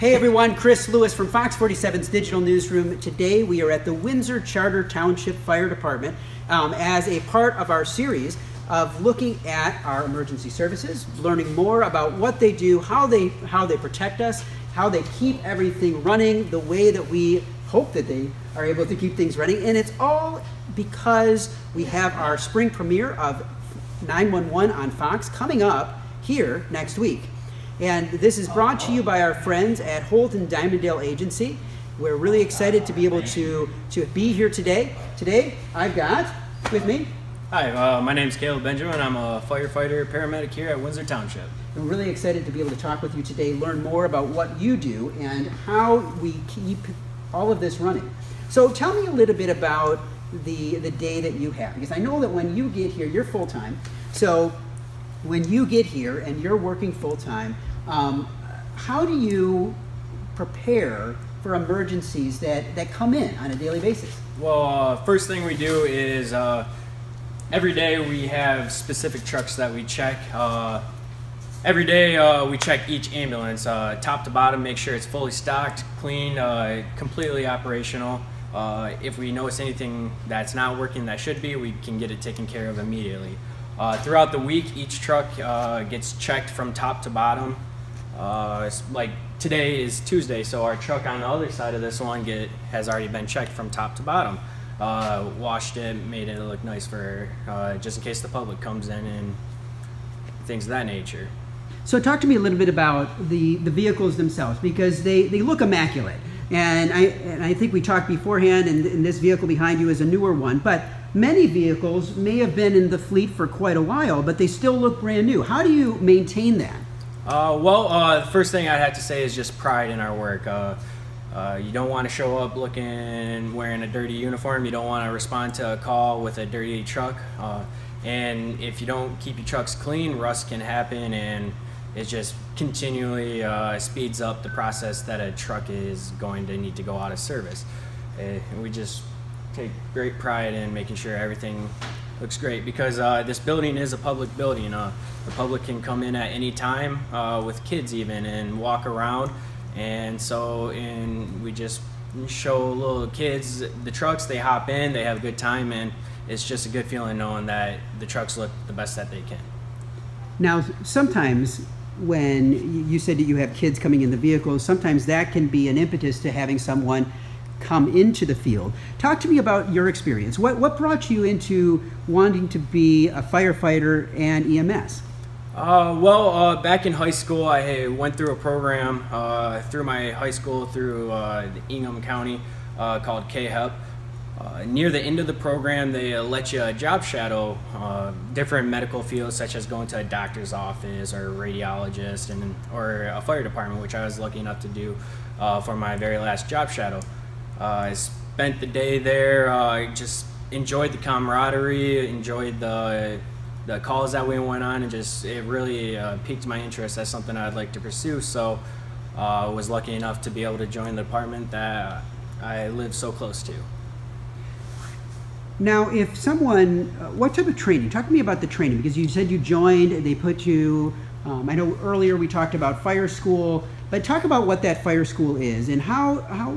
Hey everyone, Chris Lewis from Fox 47's Digital Newsroom. Today we are at the Windsor Charter Township Fire Department as a part of our series of looking at our emergency services, learning more about what they do, how they protect us, how they keep everything running the way that we hope that they are able to keep things running. And it's all because we have our spring premiere of 911 on Fox coming up here next week. And this is brought to you by our friends at Holt and Dimondale Agency. We're really excited to be able to be here today. Today, I've got with me. Hi, my name is Caleb Benjamin. I'm a firefighter paramedic here at Windsor Township. I'm really excited to be able to talk with you today, learn more about what you do and how we keep all of this running. So tell me a little bit about the day that you have, because I know that when you get here, you're full-time. So when you get here and you're working full-time, how do you prepare for emergencies that come in on a daily basis? Well, first thing we do is every day we have specific trucks that we check. Every day we check each ambulance, top to bottom, make sure it's fully stocked, clean, completely operational. If we notice anything that's not working that should be, we can get it taken care of immediately. Throughout the week, each truck gets checked from top to bottom. Like today is Tuesday, so our truck on the other side of this one has already been checked from top to bottom. Washed it, made it look nice for just in case the public comes in and things of that nature. So talk to me a little bit about the vehicles themselves, because they look immaculate. And I think we talked beforehand, and this vehicle behind you is a newer one, but many vehicles may have been in the fleet for quite a while, but they still look brand new. How do you maintain that? The first thing I'd have to say is just pride in our work. You don't want to show up wearing a dirty uniform. You don't want to respond to a call with a dirty truck. And if you don't keep your trucks clean, rust can happen, and it just continually speeds up the process that a truck is going to need to go out of service. We just take great pride in making sure everything looks great, because this building is a public building. The public can come in at any time with kids even and walk around, and we just show little kids the trucks. They hop in, they have a good time, and it's just a good feeling knowing that the trucks look the best that they can. Now, sometimes when you said that you have kids coming in the vehicles, sometimes that can be an impetus to having someone come into the field. Talk to me about your experience. What brought you into wanting to be a firefighter and EMS? Back in high school, I went through a program through my high school through the Ingham County called KHEP. Near the end of the program, they let you job shadow different medical fields, such as going to a doctor's office or a radiologist or a fire department, which I was lucky enough to do for my very last job shadow. I spent the day there, just enjoyed the camaraderie, enjoyed the calls that we went on, and it really piqued my interest as something I'd like to pursue. So I was lucky enough to be able to join the department that I live so close to. Now, if someone, what type of training? Talk to me about the training, because you said you joined, they put you, I know earlier we talked about fire school, but talk about what that fire school is and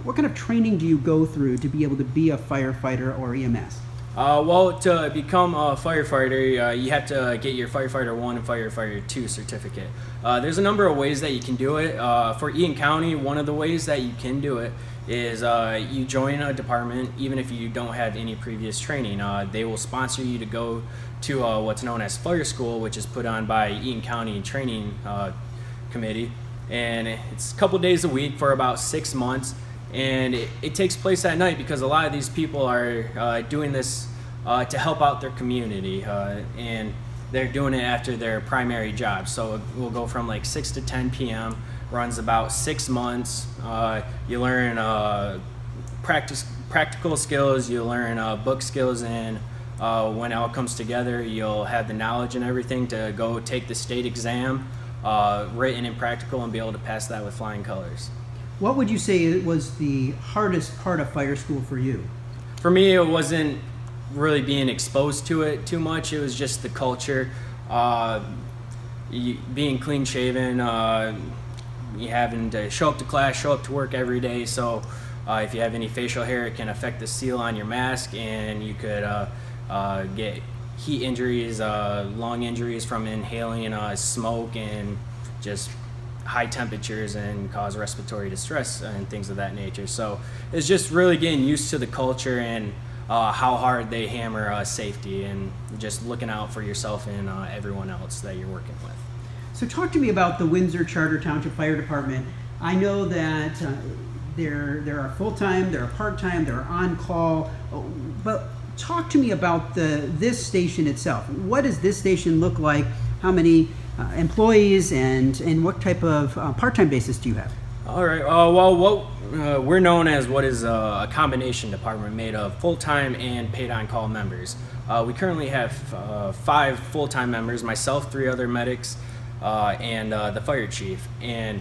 what kind of training do you go through to be able to be a firefighter or EMS? To become a firefighter, you have to get your Firefighter 1 and Firefighter 2 certificate. There's a number of ways that you can do it. For Eaton County, one of the ways that you can do it is you join a department, even if you don't have any previous training. They will sponsor you to go to what's known as fire school, which is put on by Eaton County Training Committee. And it's a couple days a week for about 6 months. And it takes place at night, because a lot of these people are doing this to help out their community, and they're doing it after their primary job. So it will go from like 6 to 10 p.m., runs about 6 months. You learn practical skills, you learn book skills, and when it all comes together, you'll have the knowledge and everything to go take the state exam, written and practical, and be able to pass that with flying colors. What would you say was the hardest part of fire school for you? For me, it wasn't really being exposed to it too much. It was just the culture, being clean shaven, you having to show up to class, show up to work every day. So if you have any facial hair, it can affect the seal on your mask, and you could get heat injuries, lung injuries from inhaling smoke and just high temperatures, and cause respiratory distress and things of that nature. So it's just really getting used to the culture and how hard they hammer safety, and just looking out for yourself and everyone else that you're working with. So talk to me about the Windsor Charter Township Fire Department. I know that there are full-time, there are part-time, there are on-call, but talk to me about this station itself. What does this station look like? How many employees, and what type of part-time basis do you have? All right. Well, we're known as what is a combination department made of full-time and paid-on-call members. We currently have 5 full-time members, myself, 3 other medics, and the fire chief. And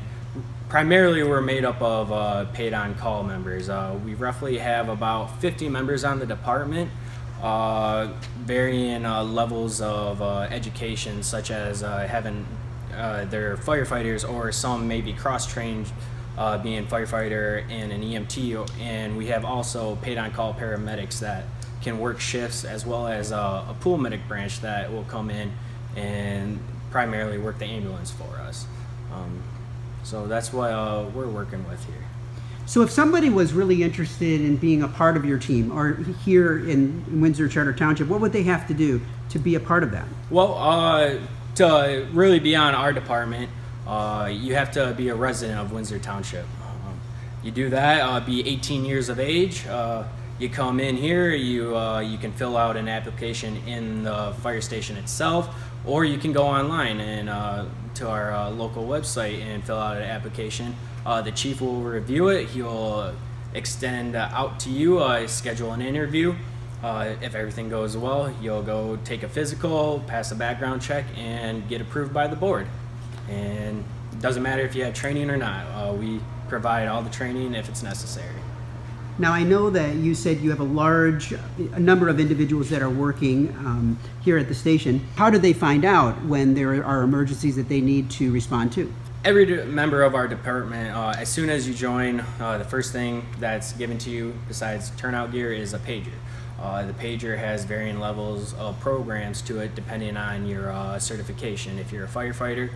primarily we're made up of paid-on-call members. We roughly have about 50 members on the department, varying levels of education, such as having their firefighters, or some may be cross-trained, being firefighter and an EMT, and we have also paid-on-call paramedics that can work shifts, as well as a pool medic branch that will come in and primarily work the ambulance for us. So that's what we're working with here. So if somebody was really interested in being a part of your team, or here in Windsor Charter Township, what would they have to do to be a part of that? Well, to really be on our department, you have to be a resident of Windsor Township. You do that, be 18 years of age. You come in here, you can fill out an application in the fire station itself, or you can go online and to our local website and fill out an application. The chief will review it. He'll extend out to you, schedule an interview. If everything goes well, you'll go take a physical, pass a background check, and get approved by the board. And it doesn't matter if you have training or not. We provide all the training if it's necessary. Now, I know that you said you have a number of individuals that are working here at the station. How do they find out when there are emergencies that they need to respond to? Every member of our department, as soon as you join, the first thing that's given to you besides turnout gear is a pager. The pager has varying levels of programs to it depending on your certification. If you're a firefighter,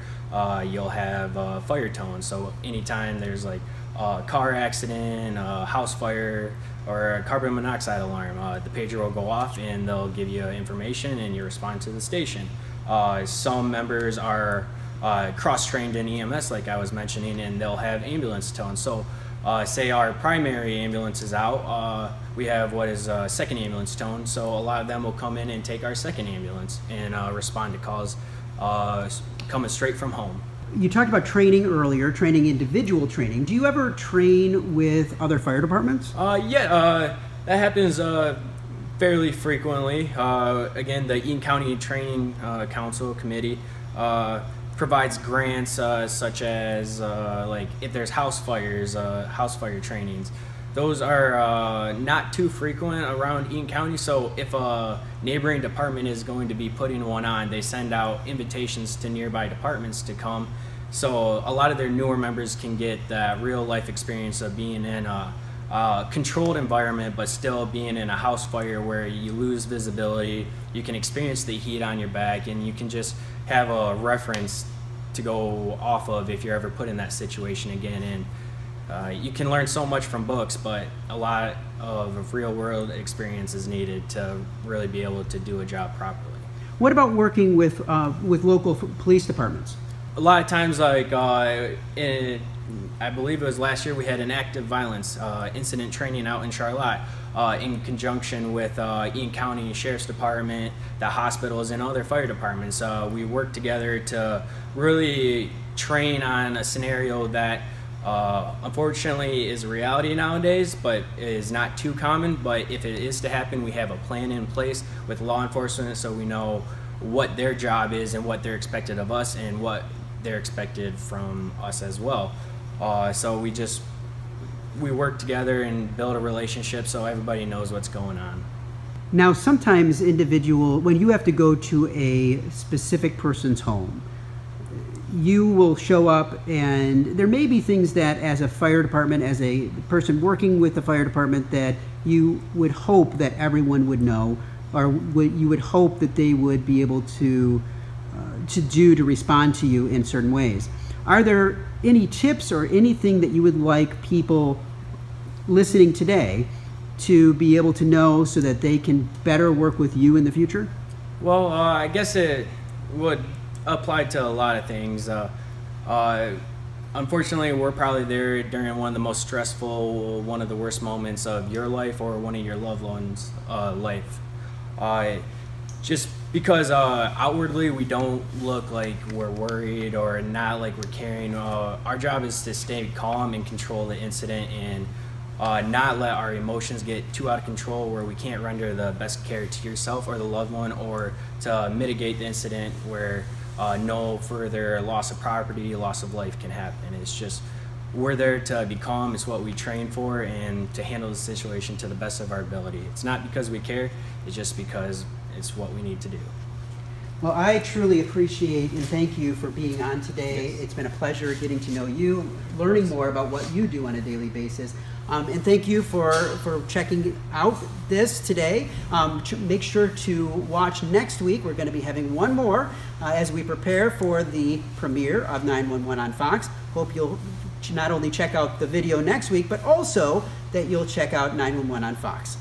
you'll have fire tone. So anytime there's like a car accident, a house fire, or a carbon monoxide alarm, the pager will go off and they'll give you information and you respond to the station. Some members are cross-trained in EMS, like I was mentioning, and they'll have ambulance tone. So say our primary ambulance is out, we have what is second ambulance tone, so a lot of them will come in and take our second ambulance and respond to calls coming straight from home. You talked about training earlier, training, individual training. Do you ever train with other fire departments? Yeah, that happens fairly frequently. Again, the Eaton County Training Council Committee provides grants such as like if there's house fires, house fire trainings. Those are not too frequent around Eaton County, so if a neighboring department is going to be putting one on, they send out invitations to nearby departments to come. So a lot of their newer members can get that real life experience of being in a controlled environment, but still being in a house fire where you lose visibility, you can experience the heat on your back, and you can just have a reference to go off of if you're ever put in that situation again. And you can learn so much from books, but a lot of real world experience is needed to really be able to do a job properly. What about working with local police departments? A lot of times, like I believe it was last year, we had an active violence incident training out in Charlotte in conjunction with Eaton County Sheriff's Department, the hospitals, and other fire departments. We worked together to really train on a scenario that unfortunately is a reality nowadays, but is not too common. But if it is to happen, we have a plan in place with law enforcement, so we know what their job is and what they're expected of us and what they're expected from us as well. So we work together and build a relationship so everybody knows what's going on. Now, sometimes when you have to go to a specific person's home, you will show up, and there may be things that as a fire department, as a person working with the fire department, that you would hope that everyone would know, or you would hope that they would be able to respond to you in certain ways. Are there any tips or anything that you would like people listening today to be able to know so that they can better work with you in the future? Well, I guess it would apply to a lot of things. Unfortunately, we're probably there during one of the most stressful, one of the worst moments of your life or one of your loved ones' life. Just because outwardly we don't look like we're worried or not like we're caring. Our job is to stay calm and control the incident and not let our emotions get too out of control where we can't render the best care to yourself or the loved one, or to mitigate the incident where no further loss of property, loss of life can happen. It's just, we're there to be calm. It's what we train for, and to handle the situation to the best of our ability. It's not because we care, it's just because it's what we need to do. Well, I truly appreciate and thank you for being on today. Yes. It's been a pleasure getting to know you, learning more about what you do on a daily basis. And thank you for checking out this today. Make sure to watch next week. We're going to be having one more as we prepare for the premiere of 911 on Fox. Hope you'll not only check out the video next week, but also that you'll check out 911 on Fox.